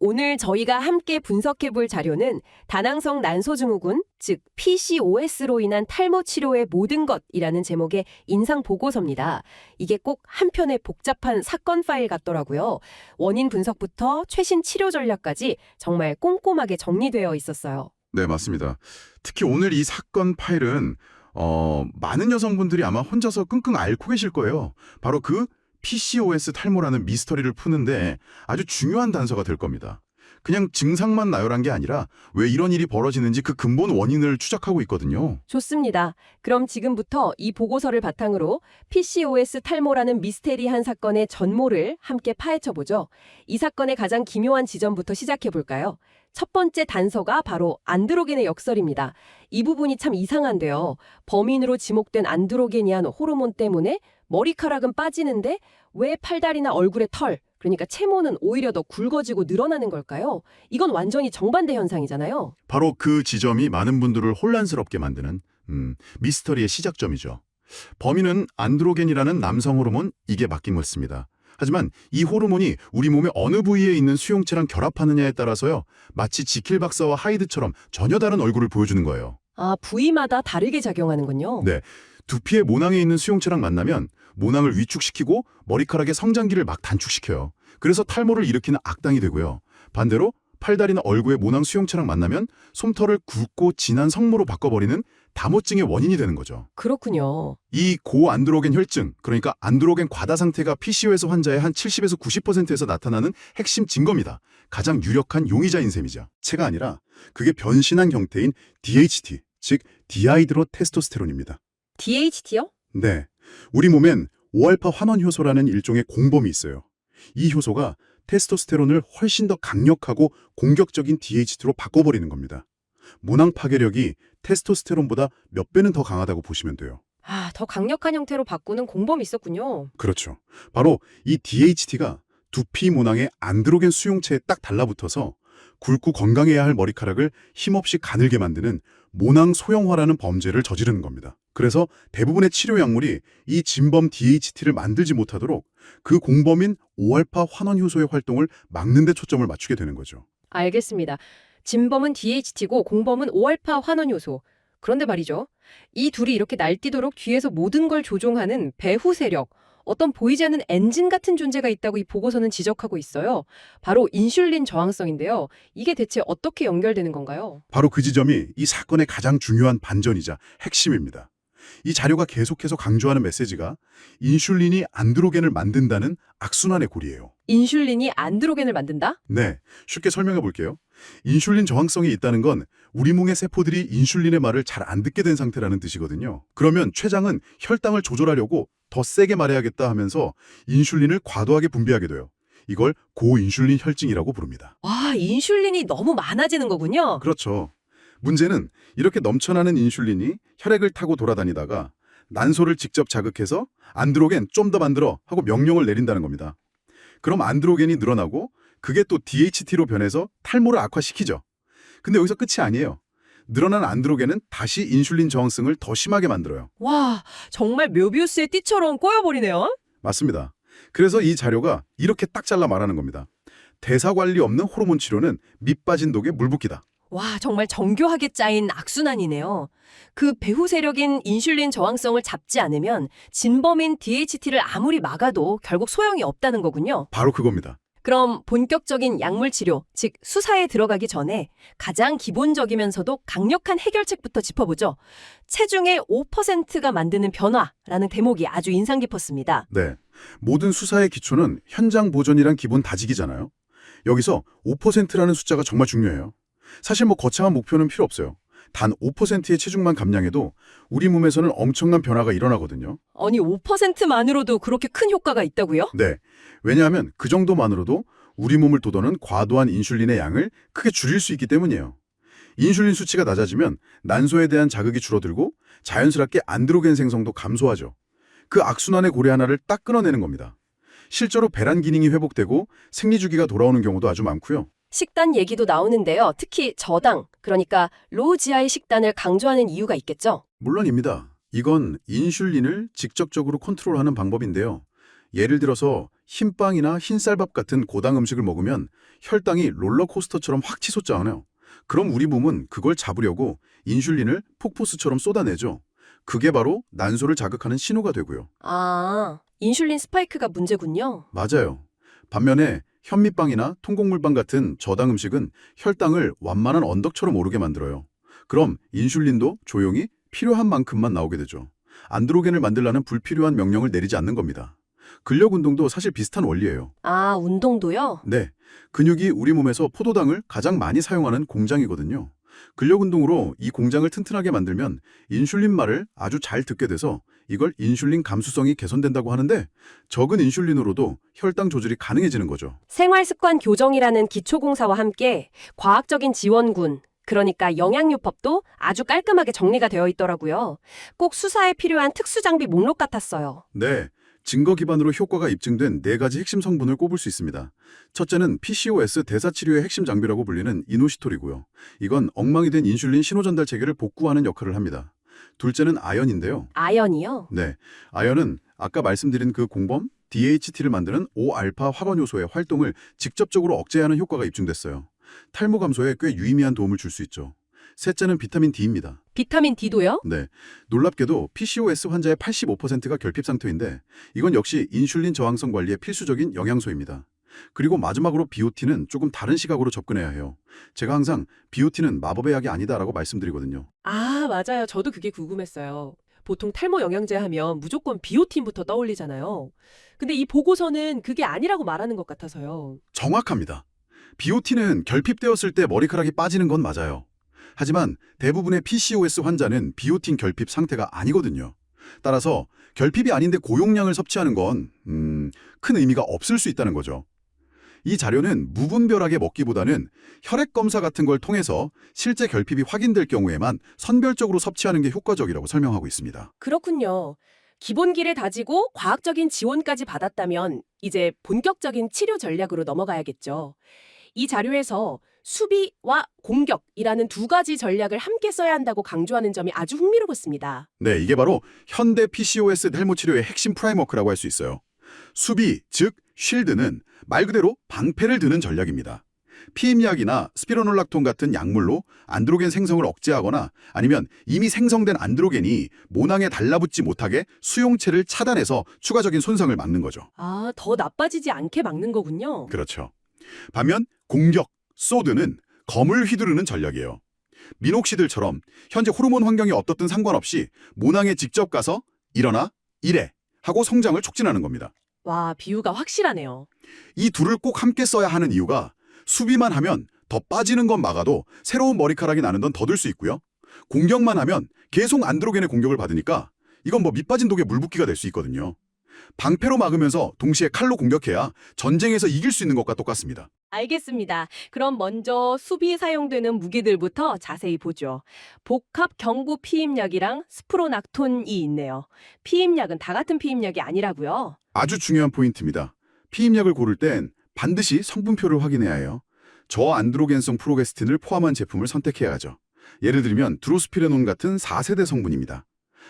오늘 저희가 함께 분석해 볼 자료는 다낭성 난소증후군, 즉 PCOS로 인한 탈모 치료의 모든 것이라는 제목의 인상 보고서입니다. 이게 꼭 한 편의 복잡한 사건 파일 같더라고요. 원인 분석부터 최신 치료 전략까지 정말 꼼꼼하게 정리되어 있었어요. 네, 맞습니다. 특히 오늘 이 사건 파일은 많은 여성분들이 아마 혼자서 끙끙 앓고 계실 거예요. 바로 그 PCOS 탈모라는 미스터리를 푸는데 아주 중요한 단서가 될 겁니다. 그냥 증상만 나열한 게 아니라 왜 이런 일이 벌어지는지 그 근본 원인을 추적하고 있거든요. 좋습니다. 그럼 지금부터 이 보고서를 바탕으로 PCOS 탈모라는 미스테리한 사건의 전모를 함께 파헤쳐보죠. 이 사건의 가장 기묘한 지점부터 시작해볼까요? 첫 번째 단서가 바로 안드로겐의 역설입니다. 이 부분이 참 이상한데요. 범인으로 지목된 안드로겐이한 호르몬 때문에 머리카락은 빠지는데 왜 팔다리나 얼굴의 털, 그러니까 체모는 오히려 더 굵어지고 늘어나는 걸까요? 이건 완전히 정반대 현상이잖아요. 바로 그 지점이 많은 분들을 혼란스럽게 만드는 미스터리의 시작점이죠. 범인은 안드로겐이라는 남성 호르몬, 이게 맞긴 맞습니다. 하지만 이 호르몬이 우리 몸의 어느 부위에 있는 수용체랑 결합하느냐에 따라서요, 마치 지킬 박사와 하이드처럼 전혀 다른 얼굴을 보여주는 거예요. 아, 부위마다 다르게 작용하는군요. 네, 두피의 모낭에 있는 수용체랑 만나면 모낭을 위축시키고 머리카락의 성장기를 막 단축시켜요. 그래서 탈모를 일으키는 악당이 되고요. 반대로 팔다리나 얼굴의 모낭 수용체랑 만나면 솜털을 굵고 진한 성모로 바꿔버리는 다모증의 원인이 되는 거죠. 그렇군요. 이 고안드로겐 혈증, 그러니까 안드로겐 과다 상태가 PCOS 환자의 한 70에서 90%에서 나타나는 핵심 증거입니다. 가장 유력한 용의자인 셈이죠. 체가 아니라 그게 변신한 형태인 DHT, 즉 디하이드로 테스토스테론입니다. DHT요? 네, 우리 몸엔 5알파 환원 효소라는 일종의 공범이 있어요. 이 효소가 테스토스테론을 훨씬 더 강력하고 공격적인 DHT로 바꿔버리는 겁니다. 모낭 파괴력이 테스토스테론보다 몇 배는 더 강하다고 보시면 돼요. 아, 더 강력한 형태로 바꾸는 공범이 있었군요. 그렇죠. 바로 이 DHT가 두피 모낭의 안드로겐 수용체에 딱 달라붙어서 굵고 건강해야 할 머리카락을 힘없이 가늘게 만드는 모낭 소형화라는 범죄를 저지르는 겁니다. 그래서 대부분의 치료 약물이 이 진범 DHT를 만들지 못하도록 그 공범인 5알파 환원 효소의 활동을 막는 데 초점을 맞추게 되는 거죠. 알겠습니다. 진범은 DHT고 공범은 5알파 환원 요소. 그런데 말이죠. 이 둘이 이렇게 날뛰도록 뒤에서 모든 걸 조종하는 배후 세력, 어떤 보이지 않는 엔진 같은 존재가 있다고 이 보고서는 지적하고 있어요. 바로 인슐린 저항성인데요. 이게 대체 어떻게 연결되는 건가요? 바로 그 지점이 이 사건의 가장 중요한 반전이자 핵심입니다. 이 자료가 계속해서 강조하는 메시지가 인슐린이 안드로겐을 만든다는 악순환의 고리예요. 인슐린이 안드로겐을 만든다? 네, 쉽게 설명해 볼게요. 인슐린 저항성이 있다는 건 우리 몸의 세포들이 인슐린의 말을 잘 안 듣게 된 상태라는 뜻이거든요. 그러면 췌장은 혈당을 조절하려고 더 세게 말해야겠다 하면서 인슐린을 과도하게 분비하게 돼요. 이걸 고인슐린 혈증이라고 부릅니다. 와, 인슐린이 너무 많아지는 거군요. 그렇죠. 문제는 이렇게 넘쳐나는 인슐린이 혈액을 타고 돌아다니다가 난소를 직접 자극해서 안드로겐 좀 더 만들어 하고 명령을 내린다는 겁니다. 그럼 안드로겐이 늘어나고 그게 또 DHT로 변해서 탈모를 악화시키죠. 근데 여기서 끝이 아니에요. 늘어난 안드로겐은 다시 인슐린 저항성을 더 심하게 만들어요. 와, 정말 묘비우스의 띠처럼 꼬여버리네요. 맞습니다. 그래서 이 자료가 이렇게 딱 잘라 말하는 겁니다. 대사 관리 없는 호르몬 치료는 밑 빠진 독에 물 붓기다. 와, 정말 정교하게 짜인 악순환이네요. 그 배후 세력인 인슐린 저항성을 잡지 않으면 진범인 DHT를 아무리 막아도 결국 소용이 없다는 거군요. 바로 그겁니다. 그럼 본격적인 약물 치료, 즉 수사에 들어가기 전에 가장 기본적이면서도 강력한 해결책부터 짚어보죠. 체중의 5%가 만드는 변화라는 대목이 아주 인상 깊었습니다. 네, 모든 수사의 기초는 현장 보존이란 기본 다지기잖아요. 여기서 5%라는 숫자가 정말 중요해요. 사실 거창한 목표는 필요 없어요. 단 5%의 체중만 감량해도 우리 몸에서는 엄청난 변화가 일어나거든요. 아니, 5%만으로도 그렇게 큰 효과가 있다고요? 네, 왜냐하면 그 정도만으로도 우리 몸을 도도는 과도한 인슐린의 양을 크게 줄일 수 있기 때문이에요. 인슐린 수치가 낮아지면 난소에 대한 자극이 줄어들고 자연스럽게 안드로겐 생성도 감소하죠. 그 악순환의 고리 하나를 딱 끊어내는 겁니다. 실제로 배란 기능이 회복되고 생리주기가 돌아오는 경우도 아주 많고요. 식단 얘기도 나오는데요. 특히 저당, 그러니까 로우 GI 식단을 강조하는 이유가 있겠죠? 물론입니다. 이건 인슐린을 직접적으로 컨트롤하는 방법인데요. 예를 들어서 흰빵이나 흰쌀밥 같은 고당 음식을 먹으면 혈당이 롤러코스터처럼 확 치솟잖아요. 그럼 우리 몸은 그걸 잡으려고 인슐린을 폭포수처럼 쏟아내죠. 그게 바로 난소를 자극하는 신호가 되고요. 아, 인슐린 스파이크가 문제군요. 맞아요. 반면에 현미빵이나 통곡물빵 같은 저당 음식은 혈당을 완만한 언덕처럼 오르게 만들어요. 그럼 인슐린도 조용히 필요한 만큼만 나오게 되죠. 안드로겐을 만들라는 불필요한 명령을 내리지 않는 겁니다. 근력 운동도 사실 비슷한 원리예요. 아, 운동도요? 네, 근육이 우리 몸에서 포도당을 가장 많이 사용하는 공장이거든요. 근력 운동으로 이 공장을 튼튼하게 만들면 인슐린 말을 아주 잘 듣게 돼서 이걸 인슐린 감수성이 개선된다고 하는데 적은 인슐린으로도 혈당 조절이 가능해지는 거죠. 생활습관 교정이라는 기초공사와 함께 과학적인 지원군, 그러니까 영양요법도 아주 깔끔하게 정리가 되어 있더라고요. 꼭 수사에 필요한 특수장비 목록 같았어요. 네, 증거 기반으로 효과가 입증된 4가지 핵심 성분을 꼽을 수 있습니다. 첫째는 PCOS 대사치료의 핵심 장비라고 불리는 이노시톨이고요. 이건 엉망이 된 인슐린 신호전달 체계를 복구하는 역할을 합니다. 둘째는 아연인데요. 아연이요? 네, 아연은 아까 말씀드린 그 공범 DHT를 만드는 5알파 화건 요소의 활동을 직접적으로 억제하는 효과가 입증됐어요. 탈모 감소에 꽤 유의미한 도움을 줄 수 있죠. 셋째는 비타민 D입니다. 비타민 D도요? 네, 놀랍게도 PCOS 환자의 85%가 결핍 상태인데 이건 역시 인슐린 저항성 관리에 필수적인 영양소입니다. 그리고 마지막으로 비오티는 조금 다른 시각으로 접근해야 해요. 제가 항상 비오티는 마법의 약이 아니다라고 말씀드리거든요. 아, 맞아요. 저도 그게 궁금했어요. 보통 탈모 영양제 하면 무조건 비오틴부터 떠올리잖아요. 근데 이 보고서는 그게 아니라고 말하는 것 같아서요. 정확합니다. 비오티는 결핍되었을 때 머리카락이 빠지는 건 맞아요. 하지만 대부분의 PCOS 환자는 비오틴 결핍 상태가 아니거든요. 따라서 결핍이 아닌데 고용량을 섭취하는 건 큰 의미가 없을 수 있다는 거죠. 이 자료는 무분별하게 먹기보다는 혈액 검사 같은 걸 통해서 실제 결핍이 확인될 경우에만 선별적으로 섭취하는 게 효과적이라고 설명하고 있습니다. 그렇군요. 기본기를 다지고 과학적인 지원까지 받았다면 이제 본격적인 치료 전략으로 넘어가야겠죠. 이 자료에서 수비와 공격이라는 두 가지 전략을 함께 써야 한다고 강조하는 점이 아주 흥미롭습니다. 네, 이게 바로 현대 PCOS 탈모 치료의 핵심 프라임워크라고 할 수 있어요. 수비, 즉 쉴드는 말 그대로 방패를 드는 전략입니다. 피임약이나 스피로놀락톤 같은 약물로 안드로겐 생성을 억제하거나 아니면 이미 생성된 안드로겐이 모낭에 달라붙지 못하게 수용체를 차단해서 추가적인 손상을 막는 거죠. 아, 더 나빠지지 않게 막는 거군요. 그렇죠. 반면 공격, 소드는 검을 휘두르는 전략이에요. 미녹시딜처럼 현재 호르몬 환경이 어떻든 상관없이 모낭에 직접 가서 일어나, 이래 하고 성장을 촉진하는 겁니다. 와, 비유가 확실하네요. 이 둘을 꼭 함께 써야 하는 이유가 수비만 하면 더 빠지는 건 막아도 새로운 머리카락이 나는 건 더 들 수 있고요. 공격만 하면 계속 안드로겐의 공격을 받으니까 이건 뭐 밑빠진 독에 물 붓기가 될 수 있거든요. 방패로 막으면서 동시에 칼로 공격해야 전쟁에서 이길 수 있는 것과 똑같습니다. 알겠습니다. 그럼 먼저 수비에 사용되는 무기들부터 자세히 보죠. 복합 경부 피임약이랑 스프로낙톤이 있네요. 피임약은 다 같은 피임약이 아니라고요? 아주 중요한 포인트입니다. 피임약을 고를 땐 반드시 성분표를 확인해야 해요. 저안드로겐성 프로게스틴을 포함한 제품을 선택해야 하죠. 예를 들면 드로스피레논 같은 4세대 성분입니다.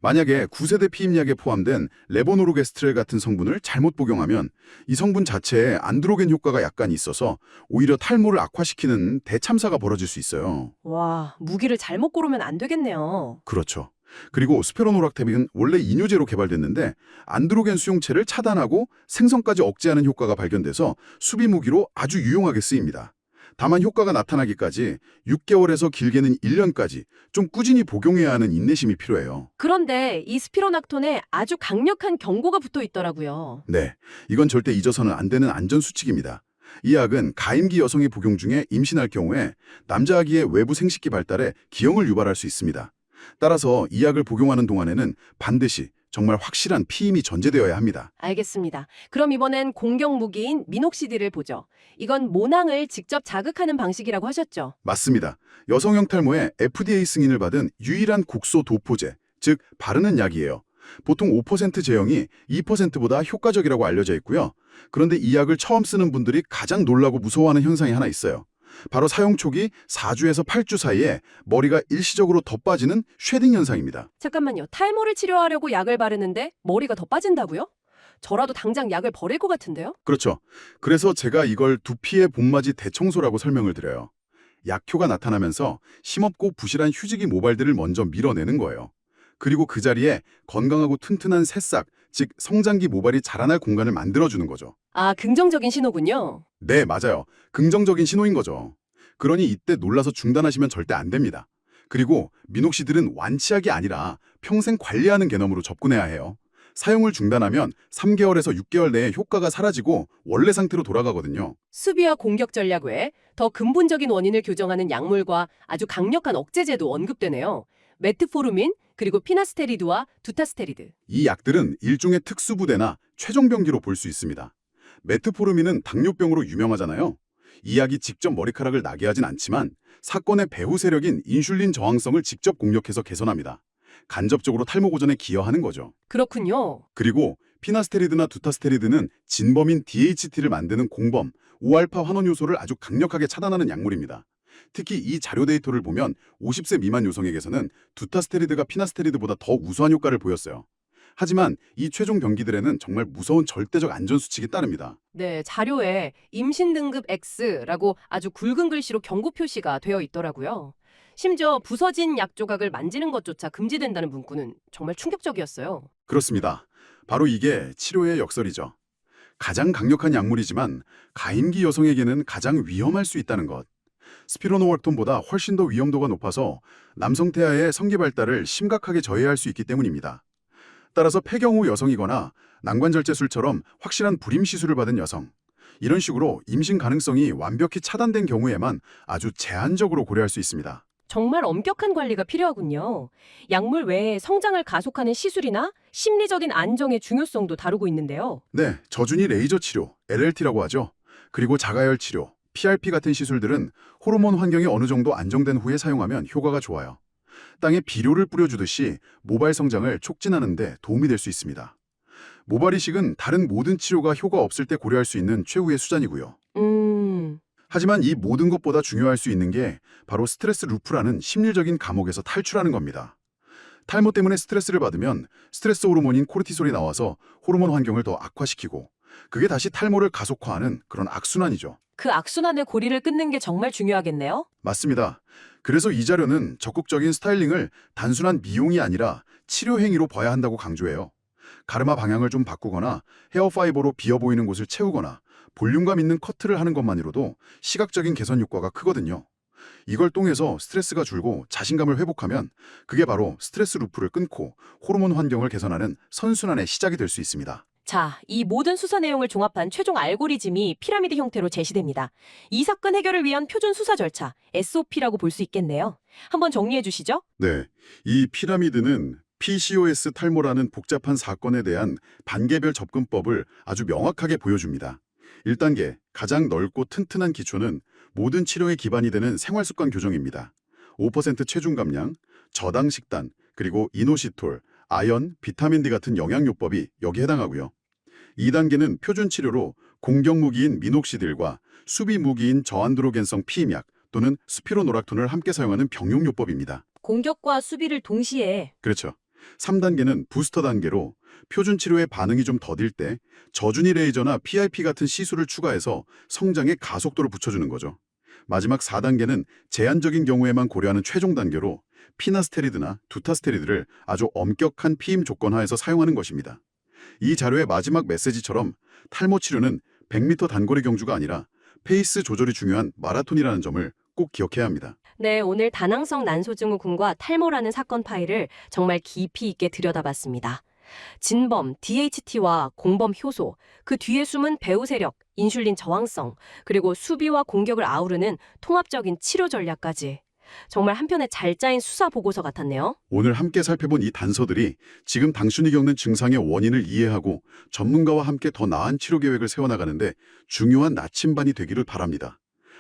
만약에 9세대 피임약에 포함된 레보노르게스트렐 같은 성분을 잘못 복용하면 이 성분 자체에 안드로겐 효과가 약간 있어서 오히려 탈모를 악화시키는 대참사가 벌어질 수 있어요. 와, 무기를 잘못 고르면 안 되겠네요. 그렇죠. 그리고 스페로노락테믹은 원래 이뇨제로 개발됐는데 안드로겐 수용체를 차단하고 생성까지 억제하는 효과가 발견돼서 수비 무기로 아주 유용하게 쓰입니다. 다만 효과가 나타나기까지 6개월에서 길게는 1년까지 좀 꾸준히 복용해야 하는 인내심이 필요해요. 그런데 이 스피로낙톤에 아주 강력한 경고가 붙어 있더라고요. 네, 이건 절대 잊어서는 안 되는 안전수칙입니다. 이 약은 가임기 여성이 복용 중에 임신할 경우에 남자 아기의 외부 생식기 발달에 기형을 유발할 수 있습니다. 따라서 이 약을 복용하는 동안에는 반드시 정말 확실한 피임이 전제되어야 합니다. 알겠습니다. 그럼 이번엔 공격 무기인 미녹시딜을 보죠. 이건 모낭을 직접 자극하는 방식이라고 하셨죠? 맞습니다. 여성형 탈모에 FDA 승인을 받은 유일한 국소 도포제, 즉 바르는 약이에요. 보통 5% 제형이 2%보다 효과적이라고 알려져 있고요. 그런데 이 약을 처음 쓰는 분들이 가장 놀라고 무서워하는 현상이 하나 있어요. 바로 사용 초기 4주에서 8주 사이에 머리가 일시적으로 더 빠지는 쉐딩 현상입니다. 잠깐만요. 탈모를 치료하려고 약을 바르는데 머리가 더 빠진다고요? 저라도 당장 약을 버릴 것 같은데요? 그렇죠. 그래서 제가 이걸 두피의 봄맞이 대청소라고 설명을 드려요. 약효가 나타나면서 힘없고 부실한 휴지기 모발들을 먼저 밀어내는 거예요. 그리고 그 자리에 건강하고 튼튼한 새싹, 즉 성장기 모발이 자라날 공간을 만들어주는 거죠. 아, 긍정적인 신호군요. 네, 맞아요. 긍정적인 신호인 거죠. 그러니 이때 놀라서 중단하시면 절대 안 됩니다. 그리고 미녹시딜은 완치약이 아니라 평생 관리하는 개념으로 접근해야 해요. 사용을 중단하면 3개월에서 6개월 내에 효과가 사라지고 원래 상태로 돌아가거든요. 수비와 공격 전략 외에 더 근본적인 원인을 교정하는 약물과 아주 강력한 억제제도 언급되네요. 메트포르민, 그리고 피나스테리드와 두타스테리드. 이 약들은 일종의 특수부대나 최종병기로 볼 수 있습니다. 메트포르민은 당뇨병으로 유명하잖아요. 이 약이 직접 머리카락을 나게 하진 않지만 사건의 배후 세력인 인슐린 저항성을 직접 공격해서 개선합니다. 간접적으로 탈모 고전에 기여하는 거죠. 그렇군요. 그리고 피나스테리드나 두타스테리드는 진범인 DHT를 만드는 공범, 5알파 환원 요소를 아주 강력하게 차단하는 약물입니다. 특히 이 자료 데이터를 보면 50세 미만 여성에게서는 두타스테리드가 피나스테리드보다 더 우수한 효과를 보였어요. 하지만 이 최종 병기들에는 정말 무서운 절대적 안전수칙이 따릅니다. 네, 자료에 임신 등급 X라고 아주 굵은 글씨로 경고 표시가 되어 있더라고요. 심지어 부서진 약 조각을 만지는 것조차 금지된다는 문구는 정말 충격적이었어요. 그렇습니다. 바로 이게 치료의 역설이죠. 가장 강력한 약물이지만 가임기 여성에게는 가장 위험할 수 있다는 것. 스피로노락톤보다 훨씬 더 위험도가 높아서 남성 태아의 성기 발달을 심각하게 저해할 수 있기 때문입니다. 따라서 폐경 후 여성이거나 난관절제술처럼 확실한 불임 시술을 받은 여성, 이런 식으로 임신 가능성이 완벽히 차단된 경우에만 아주 제한적으로 고려할 수 있습니다. 정말 엄격한 관리가 필요하군요. 약물 외에 성장을 가속하는 시술이나 심리적인 안정의 중요성도 다루고 있는데요. 네, 저준위 레이저 치료, LLT라고 하죠. 그리고 자가열 치료, PRP 같은 시술들은 호르몬 환경이 어느 정도 안정된 후에 사용하면 효과가 좋아요. 땅에 비료를 뿌려주듯이 모발 성장을 촉진하는 데 도움이 될 수 있습니다. 모발 이식은 다른 모든 치료가 효과 없을 때 고려할 수 있는 최후의 수단이고요. 하지만 이 모든 것보다 중요할 수 있는 게 바로 스트레스 루프라는 심리적인 감옥에서 탈출하는 겁니다. 탈모 때문에 스트레스를 받으면 스트레스 호르몬인 코르티솔이 나와서 호르몬 환경을 더 악화시키고 그게 다시 탈모를 가속화하는 그런 악순환이죠. 그 악순환의 고리를 끊는 게 정말 중요하겠네요. 맞습니다. 그래서 이 자료는 적극적인 스타일링을 단순한 미용이 아니라 치료 행위로 봐야 한다고 강조해요. 가르마 방향을 좀 바꾸거나 헤어 파이버로 비어 보이는 곳을 채우거나 볼륨감 있는 커트를 하는 것만으로도 시각적인 개선 효과가 크거든요. 이걸 통해서 스트레스가 줄고 자신감을 회복하면 그게 바로 스트레스 루프를 끊고 호르몬 환경을 개선하는 선순환의 시작이 될 수 있습니다. 자, 이 모든 수사 내용을 종합한 최종 알고리즘이 피라미드 형태로 제시됩니다. 이 사건 해결을 위한 표준 수사 절차, SOP라고 볼 수 있겠네요. 한번 정리해 주시죠. 네, 이 피라미드는 PCOS 탈모라는 복잡한 사건에 대한 단계별 접근법을 아주 명확하게 보여줍니다. 1단계, 가장 넓고 튼튼한 기초는 모든 치료의 기반이 되는 생활습관 교정입니다. 5% 체중 감량, 저당 식단, 그리고 이노시톨, 아연, 비타민 D 같은 영양요법이 여기에 해당하고요. 2단계는 표준 치료로 공격 무기인 미녹시딜과 수비 무기인 저안드로겐성 피임약 또는 스피로노락톤을 함께 사용하는 병용요법입니다. 공격과 수비를 동시에. 그렇죠. 3단계는 부스터 단계로 표준 치료의 반응이 좀 더딜 때 저준위 레이저나 PIP 같은 시술을 추가해서 성장의 가속도를 붙여주는 거죠. 마지막 4단계는 제한적인 경우에만 고려하는 최종 단계로 피나스테리드나 두타스테리드를 아주 엄격한 피임 조건 하에서 사용하는 것입니다. 이 자료의 마지막 메시지처럼 탈모 치료는 100m 단거리 경주가 아니라 페이스 조절이 중요한 마라톤이라는 점을 꼭 기억해야 합니다. 네, 오늘 다낭성 난소증후군과 탈모라는 사건 파일을 정말 깊이 있게 들여다봤습니다. 진범, DHT와 공범 효소, 그 뒤에 숨은 배후 세력, 인슐린 저항성, 그리고 수비와 공격을 아우르는 통합적인 치료 전략까지. 정말 한편의 잘 짜인 수사 보고서 같았네요. 오늘 함께 살펴본 이 단서들이 지금 당신이 겪는 증상의 원인을 이해하고 전문가와 함께 더 나은 치료 계획을 세워나가는데 중요한 나침반이 되기를 바랍니다.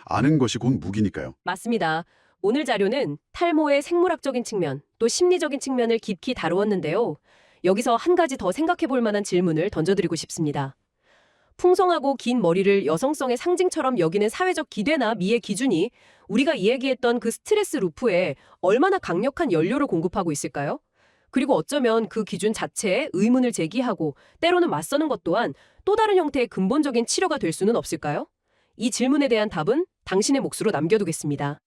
아는 것이 곧 무기니까요. 맞습니다. 오늘 자료는 탈모의 생물학적인 측면, 또 심리적인 측면을 깊이 다루었는데요. 여기서 한 가지 더 생각해 볼 만한 질문을 던져드리고 싶습니다. 풍성하고 긴 머리를 여성성의 상징처럼 여기는 사회적 기대나 미의 기준이 우리가 이야기했던 그 스트레스 루프에 얼마나 강력한 연료를 공급하고 있을까요? 그리고 어쩌면 그 기준 자체에 의문을 제기하고 때로는 맞서는 것 또한 또 다른 형태의 근본적인 치료가 될 수는 없을까요? 이 질문에 대한 답은 당신의 몫으로 남겨두겠습니다.